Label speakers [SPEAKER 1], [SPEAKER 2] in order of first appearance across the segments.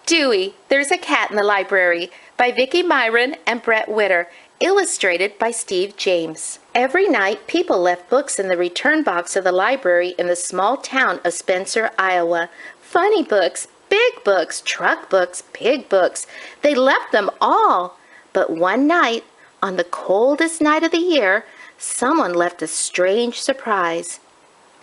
[SPEAKER 1] Dewey, There's a Cat in the Library by Vicki Myron and Brett Witter, illustrated by Steve James. Every night, people left books in the return box of the library in the small town of Spencer, Iowa. Funny books, big books, truck books, pig books. They left them all. But one night, on the coldest night of the year, someone left a strange surprise.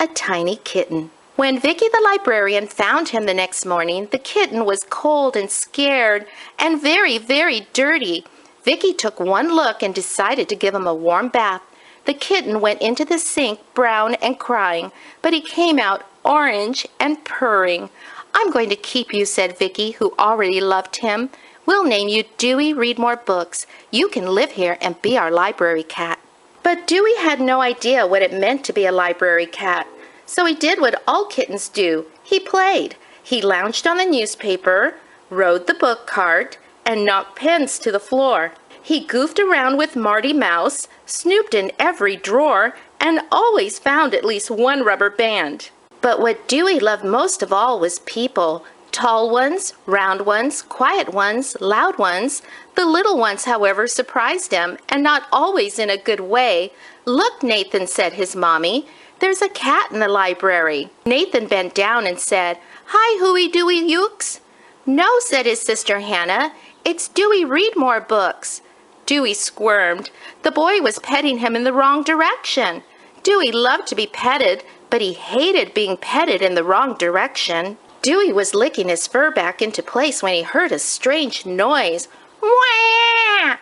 [SPEAKER 1] A tiny kitten. When Vicki the librarian found him the next morning, the kitten was cold and scared and very, very dirty. Vicki took one look and decided to give him a warm bath. The kitten went into the sink, brown and crying, but he came out orange and purring. "I'm going to keep you," said Vicki, who already loved him. "We'll name you Dewey Read More Books. You can live here and be our library cat." But Dewey had no idea what it meant to be a library cat. So he did what all kittens do. He played. He lounged on the newspaper, rode the book cart, and knocked pens to the floor. He goofed around with Marty Mouse, snooped in every drawer, and always found at least one rubber band. But what Dewey loved most of all was people. Tall ones, round ones, quiet ones, loud ones. The little ones, however, surprised him, and not always in a good way. "Look, Nathan," said his mommy. "There's a cat in the library." Nathan bent down and said, "Hi, Hooey Dewey Ukes." "No," said his sister Hannah. "It's Dewey Read More Books." Dewey squirmed. The boy was petting him in the wrong direction. Dewey loved to be petted, but he hated being petted in the wrong direction. Dewey was licking his fur back into place when he heard a strange noise. Wah!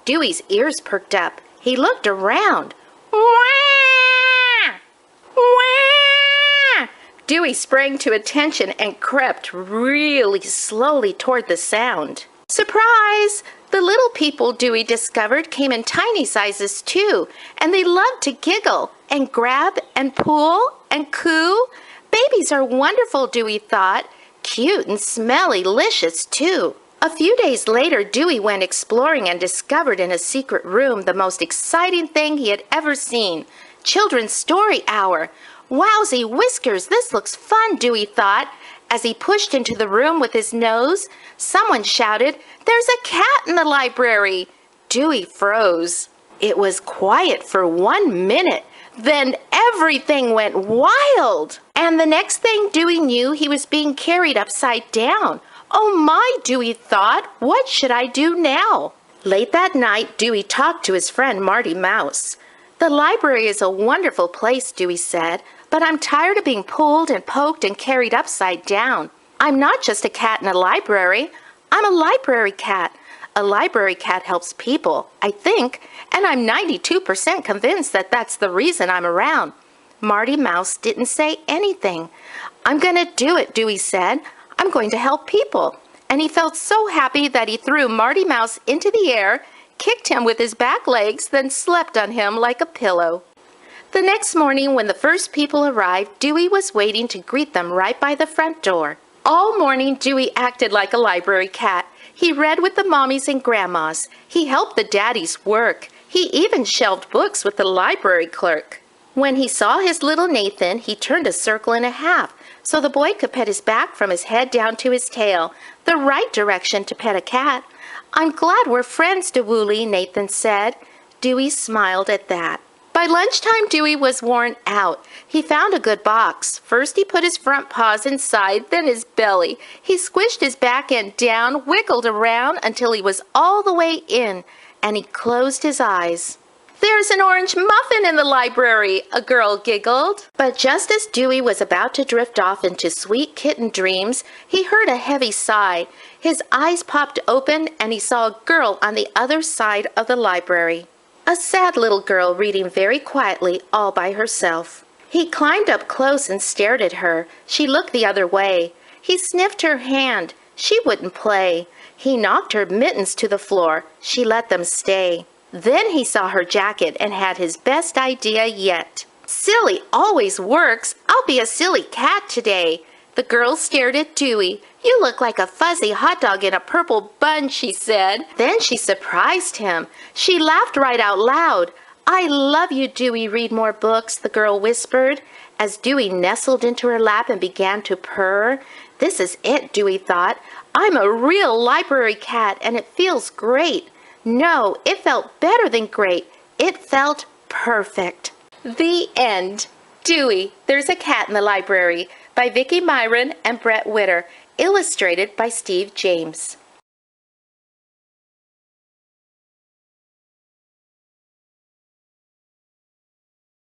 [SPEAKER 1] Dewey's ears perked up. He looked around. Wah! Wah! Dewey sprang to attention and crept really slowly toward the sound. Surprise! The little people, Dewey discovered, came in tiny sizes too, and they loved to giggle and grab and pull and coo. Babies are wonderful, Dewey thought. Cute and smelly-licious too. A few days later, Dewey went exploring and discovered in a secret room the most exciting thing he had ever seen. Children's Story Hour. Wowsy whiskers, this looks fun, Dewey thought. As he pushed into the room with his nose, someone shouted, "There's a cat in the library!" Dewey froze. It was quiet for 1 minute. Then everything went wild. And the next thing Dewey knew, he was being carried upside down. Oh my, Dewey thought, what should I do now? Late that night, Dewey talked to his friend Marty Mouse. "The library is a wonderful place," Dewey said, "but I'm tired of being pulled and poked and carried upside down. I'm not just a cat in a library. I'm a library cat. A library cat helps people, I think, and I'm 92% convinced that that's the reason I'm around." Marty Mouse didn't say anything. "I'm going to do it," Dewey said. "I'm going to help people." And he felt so happy that he threw Marty Mouse into the air, kicked him with his back legs, then slept on him like a pillow. The next morning, when the first people arrived, Dewey was waiting to greet them right by the front door. All morning, Dewey acted like a library cat. He read with the mommies and grandmas. He helped the daddies work. He even shelved books with the library clerk. When he saw his little Nathan, he turned a circle and a half, so the boy could pet his back from his head down to his tail, the right direction to pet a cat. "I'm glad we're friends, Dewey," Nathan said. Dewey smiled at that. By lunchtime, Dewey was worn out. He found a good box. First, he put his front paws inside, then his belly. He squished his back end down, wiggled around until he was all the way in, and he closed his eyes. "There's an orange muffin in the library," a girl giggled. But just as Dewey was about to drift off into sweet kitten dreams, he heard a heavy sigh. His eyes popped open, and he saw a girl on the other side of the library. A sad little girl reading very quietly all by herself. He climbed up close and stared at her. She looked the other way. He sniffed her hand. She wouldn't play. He knocked her mittens to the floor. She let them stay. Then he saw her jacket and had his best idea yet. "Silly always works. I'll be a silly cat today." The girl stared at Dewey. "You look like a fuzzy hot dog in a purple bun," she said. Then she surprised him. She laughed right out loud. "I love you, Dewey Read More Books," the girl whispered. As Dewey nestled into her lap and began to purr, "This is it," Dewey thought. I'm a real library cat and it feels great. No, it felt better than great. It felt perfect. The end. Dewey, There's a Cat in the Library by Vicki Myron and Brett Witter. Illustrated by Steve James.